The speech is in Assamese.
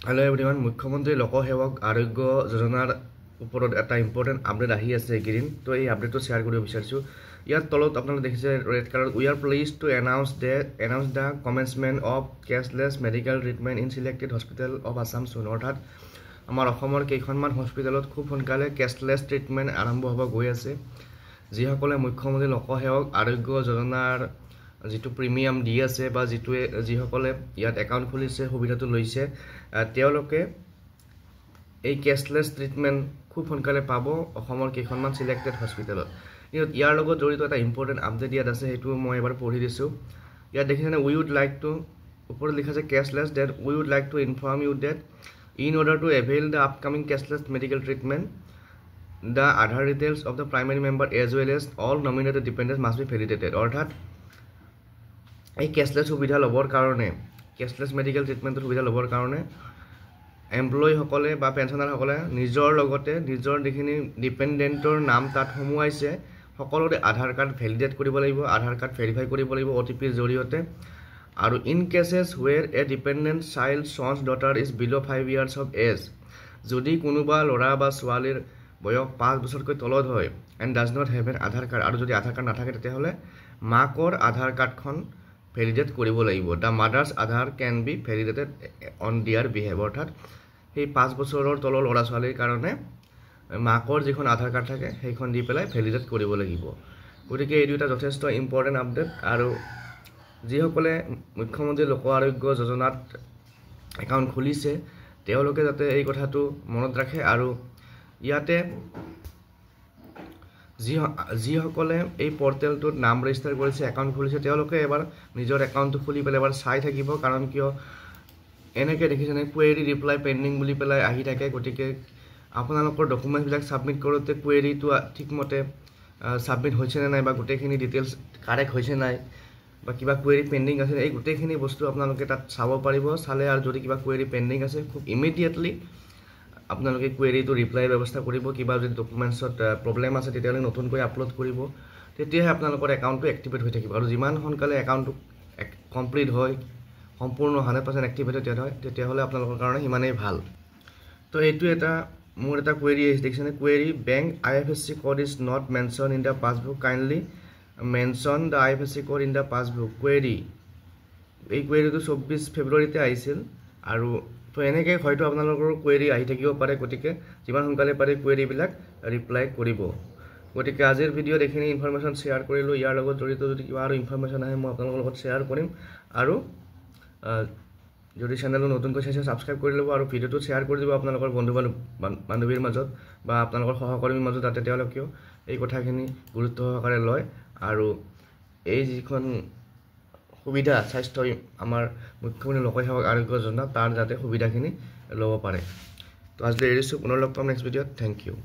Hello everyone, মুখ্যমন্ত্ৰী লোকসেৱক আৰোগ্য যোজনাৰ ওপৰত এটা ইম্পৰ্টেণ্ট আপডেট আহি আছে এইকেইদিন তো এই আপডেটটো শ্বেয়াৰ কৰিব বিচাৰিছোঁ ইয়াৰ তলত আপোনালোকে দেখিছে ৰেড কালাৰত we are pleased to announce the commencement of cashless medical treatment in selected hospital of Assam soon অৰ্থাৎ আমাৰ অসমৰ কেইখনমান হস্পিটেলত খুব সোনকালে কেছলেছ ট্ৰিটমেণ্ট আৰম্ভ হ'ব গৈ আছে যিসকলে মুখ্যমন্ত্ৰী লোকসেৱক আৰোগ্য যোজনাৰ যেটো প্ৰিমিয়াম দি আছে বা যেটোৱে যিসকলে ইয়াত একাউণ্ট খুলিছে সুবিধাটো লৈছে তেওঁলোকে এই কেছলেছ ট্ৰিটমেণ্ট খুব সোনকালে পাব অসমৰ কেইখনমান সিলেক্টেড হস্পিটেলত ইয়াৰ লগত জড়িত এটা ইম্পৰ্টেণ্ট আপডেট ইয়াত আছে সেইটো মই এবাৰ পঢ়ি দিছোঁ ইয়াত দেখিছেনে উই উড লাইক টু ওপৰত লিখা আছে cashless that we would like to inform you that in order to avail the upcoming cashless medical treatment the Aadhaar details of the primary member as well as all nominated dependents must be validated অৰ্থাৎ এই কেছলেছ সুবিধা ল'বৰ কাৰণে কেছলেছ মেডিকেল ট্ৰিটমেণ্টৰ সুবিধা ল'বৰ কাৰণে এমপ্লয়ীসকলে বা পেঞ্চনাৰসকলে নিজৰ লগতে নিজৰ যিখিনি ডিপেণ্ডেণ্টৰ নাম তাত সোমোৱাইছে সকলোৰে আধাৰ কাৰ্ড ভেলিডেট কৰিব লাগিব আধাৰ কাৰ্ড ভেৰিফাই কৰিব লাগিব OTPৰ জৰিয়তে আৰু in cases where a dependent child sons daughter is below' 5 years of age যদি কোনোবা ল'ৰা বা ছোৱালীৰ বয়স 5 বছৰকৈ তলত হয় and does not have N Aadhaar card আৰু যদি আধাৰ কাৰ্ড নাথাকে তেতিয়াহ'লে মাকৰ আধাৰ কাৰ্ডখন ভেলিডেট কৰিব লাগিব the mother's Aadhaar can be validated on their behalf অৰ্থাৎ সেই 5 বছৰৰ তলৰ ল'ৰা ছোৱালীৰ কাৰণে মাকৰ যিখন আধাৰ কাৰ্ড থাকে সেইখন দি পেলাই ভেলিডেট কৰিব লাগিব গতিকে এই দুটা যথেষ্ট ইম্পৰ্টেণ্ট আপডেট আৰু যিসকলে মুখ্যমন্ত্ৰী লোক আৰোগ্য যোজনাত একাউণ্ট খুলিছে তেওঁলোকে যাতে এই কথাটো মনত ৰাখে আৰু ইয়াতে যিসকলে এই পৰ্টেলটোত নাম ৰেজিষ্টাৰ কৰিছে একাউণ্ট খুলিছে তেওঁলোকে এবাৰ নিজৰ একাউণ্টটো খুলি পেলাই এবাৰ চাই থাকিব কাৰণ কিয় এনেকৈ দেখিছেনে কুৱেৰি ৰিপ্লাই পেণ্ডিং বুলি পেলাই আহি থাকে গতিকে আপোনালোকৰ ডকুমেণ্টছবিলাক ছাবমিট কৰোঁতে কুৱেৰিটো ঠিকমতে ছাবমিট হৈছে নে নাই বা গোটেইখিনি ডিটেইলছ কাৰেক্ট হৈছে নাই বা কিবা কুৱেৰি পেণ্ডিং আছে এই গোটেইখিনি বস্তু আপোনালোকে তাত চাব পাৰিব চালে আৰু যদি কিবা কুৱেৰি পেণ্ডিং আছে খুব ইমিডিয়েটলি আপোনালোকে কুৱেৰিটো ৰিপ্লাই ব্যৱস্থা কৰিব কিবা যদি ডকুমেণ্টছত প্ৰব্লেম আছে তেতিয়াহ'লে নতুনকৈ আপলোড কৰিব তেতিয়াহে আপোনালোকৰ একাউণ্টটো এক্টিভেট হৈ থাকিব আৰু যিমান সোনকালে একাউণ্টটো কমপ্লিট হয় সম্পূৰ্ণ 100% এক্টিভেটেড হয় তেতিয়াহ'লে আপোনালোকৰ কাৰণে সিমানেই ভাল তো এইটো এটা মোৰ এটা কুৱেৰি আহিছে দেখিছেনে query bank IFSC code is not mention in the passbook kindly mention the IFSC code in the passbook query এই কুৱেৰিটো 24 ফেব্ৰুৱাৰীতে আহিছিল আৰু তো এনেকৈ হয়তো আপোনালোকৰ কুৱেৰি আহি থাকিব পাৰে গতিকে যিমান সোনকালে পাৰে কুৱেৰিবিলাক ৰিপ্লাই কৰিব গতিকে আজিৰ ভিডিঅ'ত এইখিনি ইনফৰমেশ্যন শ্বেয়াৰ কৰিলোঁ ইয়াৰ লগত জড়িত যদি কিবা আৰু ইনফৰমেশ্যন আহে মই আপোনালোকৰ লগত শ্বেয়াৰ কৰিম আৰু যদি চেনেলটো নতুনকৈ চাইছে ছাবস্ক্ৰাইব কৰি ল'ব আৰু ভিডিঅ'টো শ্বেয়াৰ কৰি দিব আপোনালোকৰ বন্ধু বান্ধৱীৰ মাজত বা আপোনালোকৰ সহকৰ্মীৰ মাজত যাতে তেওঁলোকেও এই কথাখিনি গুৰুত্ব সহকাৰে লয় আৰু এই যিখন সুবিধা স্বাস্থ্য আমাৰ মুখ্যমন্ত্ৰী লোকসেৱক আৰোগ্য যোজনা তাৰ যাতে সুবিধাখিনি ল'ব পাৰে তো আজিলৈ এৰিছোঁ পুনৰ লগ পাম নেক্সট ভিডিঅ'ত থেংক ইউ